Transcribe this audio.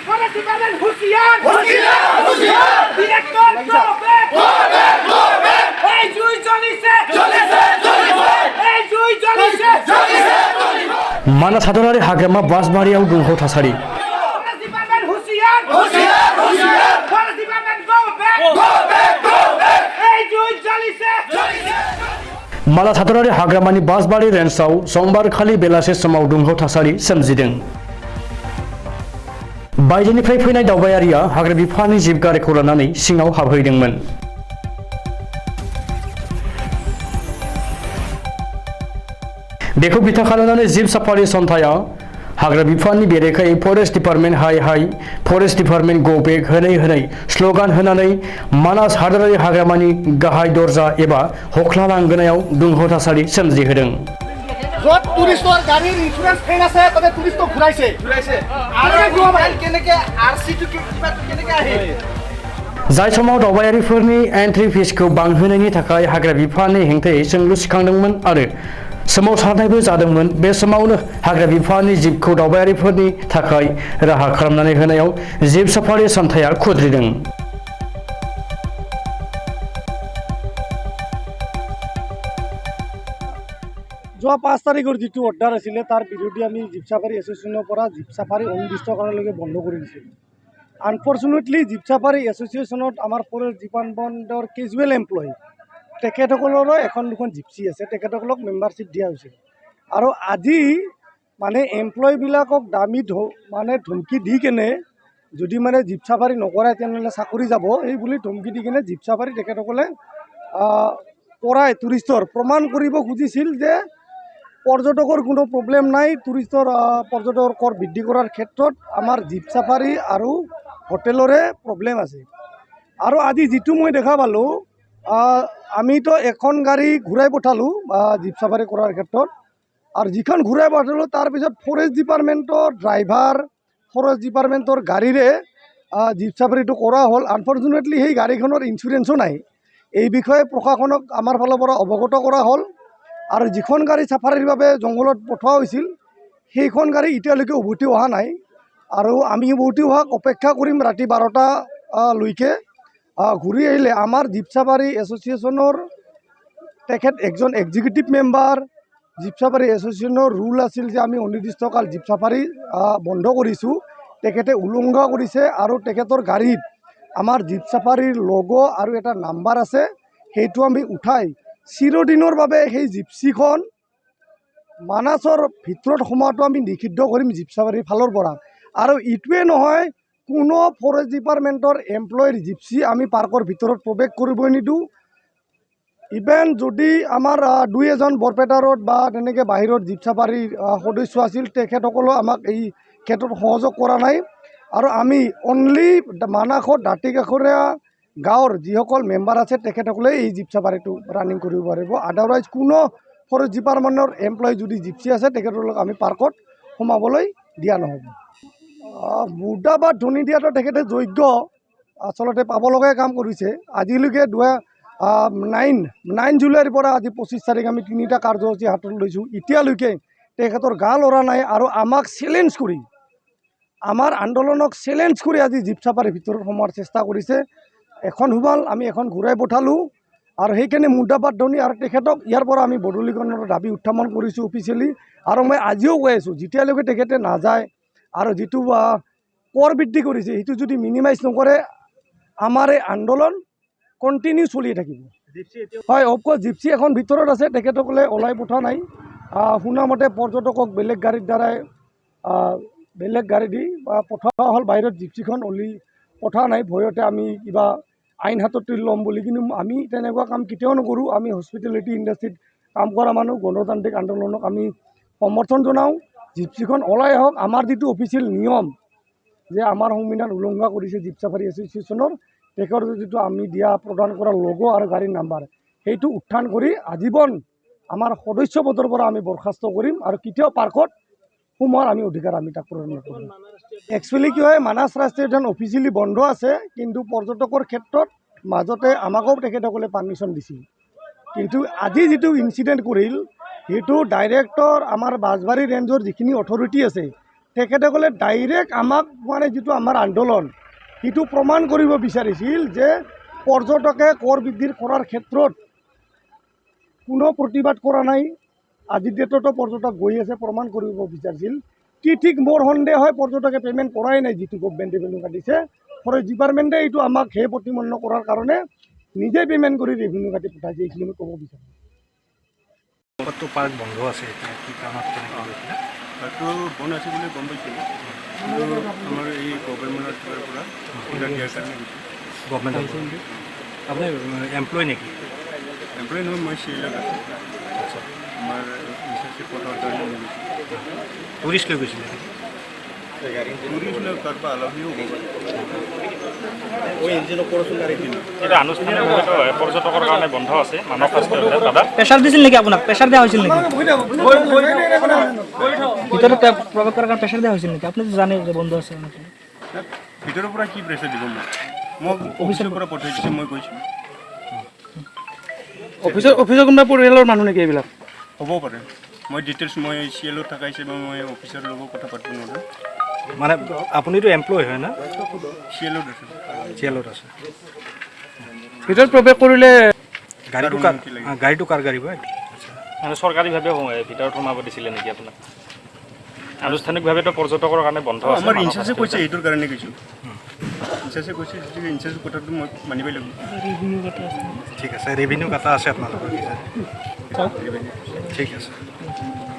Forest Department হুঁশিয়ার director এই জুই জ্বলিছে এই জুই জ্বলিছে मानास हादरारि हाग्रामा बासबारियाव दुंहाव थासारि Forest Department হুঁশিয়ার Forest Department go back এই জুই জ্বলিছে मानास हादरारि हाग्रामानि बासबारि रेन्जआव समबारखालि बेलासे समाव दुंहाव थासारि सोमजिदों। बायजोनिफ्राय फैनाय दावबायारिया हाग्रा बिफाननि जिब गारिखौ लानानै सिङाव हाबहैदोंमोन। बेखौ बिथा खालामनानै जिब साफारि सन्थाया हाग्रा बिफाननि बेरेखायै फरेस्ट डिपार्टमेन्ट हाय फरेस्ट डिपार्टमेन्ट गो बेक होनै स्लोगान होनानै मानास हादरारि हाग्रामानि गाहाय दरजा एबा हख्ला लांगोनायाव दुंहाव थासारि सोमजिहोदों। য'ত টুৰিষ্টৰ গাড়ীৰ ইঞ্চুৰেঞ্চ ফেইল আছে তাতে টুৰিষ্টক ঘূৰাইছে আৰু কেনেকৈ আৰচিটো কেনেকৈ আহে जाय समाव दावबायारिफोरनि एन्ट्रि फिसखौ बांहोनायनि थाखाय हाग्रा बिफाननि हेंथायै सोंलु सिखांदोंमोन आरो सोमावसारनायबो जादोंमोन। बे समावनो हाग्रा बिफाननि जिबखौ दावबायारिफोरनि थाखाय राहा खालामनानै होनायाव जिब साफारि सन्थाया खुद्रिदों। যোৱা 5 তাৰিখৰ যিটো অৰ্ডাৰ আছিলে তাৰ বিৰুদ্ধে আমি জীপ চাফাৰী এছ'চিয়েশ্যনৰ পৰা জীপ চাফাৰী অনিৰ্দিষ্টকাললৈকে বন্ধ কৰি দিছিলোঁ। আনফৰ্চুনেটলি জীপ চাফাৰী এছ'চিয়েশ্যনত আমাৰ ফৰেষ্ট ডিপাৰ্টমেণ্টৰ কেজুৱেল এমপ্লয়ী তেখেতসকলৰো এখন দুখন জিপচি আছে, তেখেতসকলক মেম্বাৰশ্বিপ দিয়া হৈছিল। আৰু আজি মানে এমপ্লয়ীবিলাকক দামী ধমকি দি কেনে যদি মানে জীপ চাফাৰী নকৰাই তেনেহ'লে চাকৰি যাব এই বুলি ধমকি দি কেনে জীপ চাফাৰী তেখেতসকলে কৰাই টুৰিষ্টৰ প্ৰমাণ কৰিব খুজিছিল যে পৰ্যটকৰ কোনো প্ৰব্লেম নাই, পৰ্যটকৰ কৰ বৃদ্ধি কৰাৰ ক্ষেত্ৰত আমাৰ জীপ চাফাৰী আৰু হোটেলৰে প্ৰব্লেম আছে। আৰু আজি যিটো মই দেখা পালোঁ আমিতো এখন গাড়ী ঘূৰাই পঠালোঁ জীপ চাফাৰী কৰাৰ ক্ষেত্ৰত, আৰু যিখন ঘূৰাই পঠালোঁ তাৰপিছত ফৰেষ্ট ডিপাৰ্টমেণ্টৰ ড্ৰাইভাৰ ফৰেষ্ট ডিপাৰ্টমেণ্টৰ গাড়ীৰে জীপ চাফাৰীটো কৰা হ'ল। আনফৰ্চুনেটলি সেই গাড়ীখনৰ ইঞ্চুৰেঞ্চো নাই। এই বিষয়ে প্ৰশাসনক আমাৰ ফালৰ পৰা অৱগত কৰা হ'ল আৰু যিখন গাড়ী চাফাৰীৰ বাবে জংঘলত পঠোৱা হৈছিল সেইখন গাড়ী এতিয়ালৈকে উভতি অহা নাই আৰু আমি উভতি অহাক অপেক্ষা কৰিম ৰাতি 12টালৈকে। ঘূৰি আহিলে আমাৰ জীপ চাফাৰী এছ'চিয়েশ্যনৰ তেখেত একজন এক্সিকিউটিভ মেম্বাৰ। জীপ চাফাৰী এছ'চিয়েশ্যনৰ ৰুল আছিল যে আমি অনিৰ্দিষ্টকাল জীপ চাফাৰী বন্ধ কৰিছোঁ, তেখেতে উলংঘা কৰিছে আৰু তেখেতৰ গাড়ীত আমাৰ জীপ চাফাৰীৰ লগো আৰু এটা নাম্বাৰ আছে, সেইটো আমি উঠাই চিৰদিনৰ বাবে সেই জিপচিখন মানাছৰ ভিতৰত সোমোৱাটো আমি নিষিদ্ধ কৰিম জীপ চাফাৰীৰ ফালৰ পৰা। আৰু ইটোৱে নহয়, কোনো ফৰেষ্ট ডিপাৰ্টমেণ্টৰ এমপ্লয়ীৰ জিপচি আমি পাৰ্কৰ ভিতৰত প্ৰৱেশ কৰিবই নিদিওঁ। ইভেন যদি আমাৰ দুই এজন বৰপেটা ৰোড বা তেনেকৈ বাহিৰত জীপ চাফাৰীৰ সদস্য আছিল তেখেতসকলেও আমাক এই ক্ষেত্ৰত সহযোগ কৰা নাই। আৰু আমি অনলি মানাসৰ দাঁতিকাষৰীয়া গাঁৱৰ যিসকল মেম্বাৰ আছে তেখেতসকলে এই জীপ চাফাৰীটো ৰানিং কৰিব পাৰিব। আদাৰৱাইজ কোনো ফৰেষ্ট ডিপাৰ্টমেণ্টৰ এমপ্লয়ী যদি জিপচি আছে তেখেতসকলক আমি পাৰ্কত সোমাবলৈ দিয়া নহ'ব। মুদ্ৰা বা ধনি দিয়াটো তেখেতে যোগ্য, আচলতে পাব লগাই কাম কৰিছে। আজিলৈকে 9 জুলাইৰ পৰা আজি 25 তাৰিখ আমি 3টা কাৰ্যসূচী হাতত লৈছোঁ, এতিয়ালৈকে তেখেতৰ গা লৰা নাই আৰু আমাক চেলেঞ্জ কৰি আমাৰ আন্দোলনক চেলেঞ্জ কৰি আজি জীপ চাফাৰীৰ ভিতৰত সোমোৱাৰ চেষ্টা কৰিছে। এখন সোমাল, আমি এখন ঘূৰাই পঠালোঁ আৰু সেইকাৰণে মুদ্ৰাপাত ধনি আৰু তেখেতক ইয়াৰ পৰা আমি বদলীকৰণৰ দাবী উত্থাপন কৰিছোঁ অফিচিয়েলি। আৰু মই আজিও কৈ আছোঁ যেতিয়ালৈকে তেখেতে নাযায় আৰু যিটো কৰ বৃদ্ধি কৰিছে সেইটো যদি মিনিমাইজ নকৰে আমাৰ এই আন্দোলন কণ্টিনিউ চলি থাকিব। হয়, অফক'ৰ্ছ জিপচি এখন ভিতৰত আছে, তেখেতসকলে ওলাই পঠোৱা নাই। শুনামতে পৰ্যটকক বেলেগ গাড়ীৰ দ্বাৰাই বেলেগ গাড়ী দি পঠোৱা হ'ল, বাহিৰত জিপচিখন পঠোৱা নাই। ভয়তে আমি কিবা আইন হাতত তুলি ল'ম বুলি, কিন্তু আমি তেনেকুৱা কাম কেতিয়াও নকৰোঁ। আমি হস্পিটেলিটি ইণ্ডাষ্ট্ৰীত কাম কৰা মানুহ, গণতান্ত্ৰিক আন্দোলনক আমি সমৰ্থন জনাওঁ। জিপচিখন ওলাই আহক। আমাৰ যিটো অফিচিয়েল নিয়ম যে আমাৰ সংবিধান উলংঘা কৰিছে জীপ চাফাৰী এছ'চিয়েশ্যনৰ, তেখেতৰ যিটো আমি দিয়া প্ৰদান কৰা লগো আৰু গাড়ীৰ নাম্বাৰ সেইটো উত্থান কৰি আজীৱন আমাৰ সদস্য পদৰ পৰা আমি বৰখাস্ত কৰিম আৰু কেতিয়াও পাৰ্কত সোমোৱাৰ আমি অধিকাৰ আমি তাক প্ৰদান নকৰিম। একচুৱেলি কি হয়, মানাছ ৰাষ্ট্ৰীয় উদ্যান অফিচিয়েলি বন্ধ আছে, কিন্তু পৰ্যটকৰ ক্ষেত্ৰত মাজতে আমাকো তেখেতসকলে পাৰ্মিশ্যন দিছিল। কিন্তু আজি যিটো ইনচিডেণ্ট কৰিল সেইটো ডাইৰেক্টৰ আমাৰ বাঁশবাৰী ৰেঞ্জৰ যিখিনি অথৰিটি আছে তেখেতসকলে ডাইৰেক্ট আমাক মানে যিটো আমাৰ আন্দোলন সেইটো প্ৰমাণ কৰিব বিচাৰিছিল যে পৰ্যটকে কৰ বৃদ্ধি কৰাৰ ক্ষেত্ৰত কোনো প্ৰতিবাদ কৰা নাই। আজিৰ ডেটতো পৰ্যটক গৈ আছে, প্ৰমাণ কৰিব বিচাৰিছিল। কি ঠিক মোৰ সন্দেহ হয় পৰ্যটকে পে'মেণ্ট কৰাই নাই, যিটো গভৰ্ণমেণ্টে ৰেভিনিউ কাটিছে। ফৰেষ্ট ডিপাৰ্টমেণ্টে এইটো আমাক হে প্ৰতিপন্ন কৰাৰ কাৰণে নিজে পে'মেণ্ট কৰি ৰেভিনিউ কাটি পঠাইছে, এইখিনি মই ক'ব বিচাৰোঁ। পাৰ্ক বন্ধ আছে এতিয়া কি কাৰণত কেনেকৈ হৈছিলে? পাৰ্কটো বন্ধ আছে বুলি গম পাইছিলোঁ, কিন্তু আমাৰ এই গভৰ্ণমেণ্টৰ ফালৰ পৰা অৰ্ডাৰ দিয়াৰ কাৰণে গভৰ্ণমেণ্ট আপুনি এমপ্লয় নেকি? এমপ্লয় নহয়, মই চিৰিয়েলত আছোঁ। আমাৰ ৰিচাৰ্চে পঠাৰ কাৰণে মই টুৰিষ্ট লৈ গৈছিলে টুৰিষ্ট লৈ কাৰোবাৰ আলহীও হ'ব পাৰে। এটা আনুষ্ঠানিকভাৱে পৰ্যটকৰ কাৰণে বন্ধ আছে মানৱ ৰাষ্ট্ৰীয় উদ্যান। দাদা প্ৰেছাৰ দিছিল নেকি আপোনাক? প্ৰেছাৰ দিয়া হৈছিল নেকি? ভিতৰত প্ৰৱেশ কৰাৰ কাৰণে প্ৰেছাৰ দিয়া হৈছিল নেকি? আপুনি জানে যে বন্ধ আছে। ভিতৰৰ পৰা কি প্ৰেছাৰ দিব মোক অফিচৰ পৰা পঠাই দিছে, মই গৈছোঁ। অফিচৰ কোনোবা পৰিয়ালৰ মানুহ নেকি এইবিলাক? হ'ব পাৰে, মই ডিটেইলছ মই চিএলত থকা হিচাপে মই অফিচৰ লগত কথা পাতিব নোৱাৰোঁ। মানে আপুনিতো এমপ্লয় হয় না? চিএলত আছোঁ। চিএলত আছে। ভিতৰত প্ৰৱেশ কৰিলে গাড়ীটো কাৰ গাড়ী হয়? মানে চৰকাৰীভাৱে ভিতৰত সোমাব দিছিলে নেকি আপোনাক? আনুষ্ঠানিকভাৱেতো পৰ্যটকৰ কাৰণে বন্ধ আছে। আমাৰ ইনচাৰ্জে কৈছে এইটোৰ কাৰণে গৈছোঁ। ইনচাৰ্জে কৈছে, গতিকে ইনচাৰ্জৰ কথাটো মই মানিবই লাগিব। ঠিক আছে, ৰেভিনিউ কাটা আছে আপোনালোকৰ? ঠিক আছে।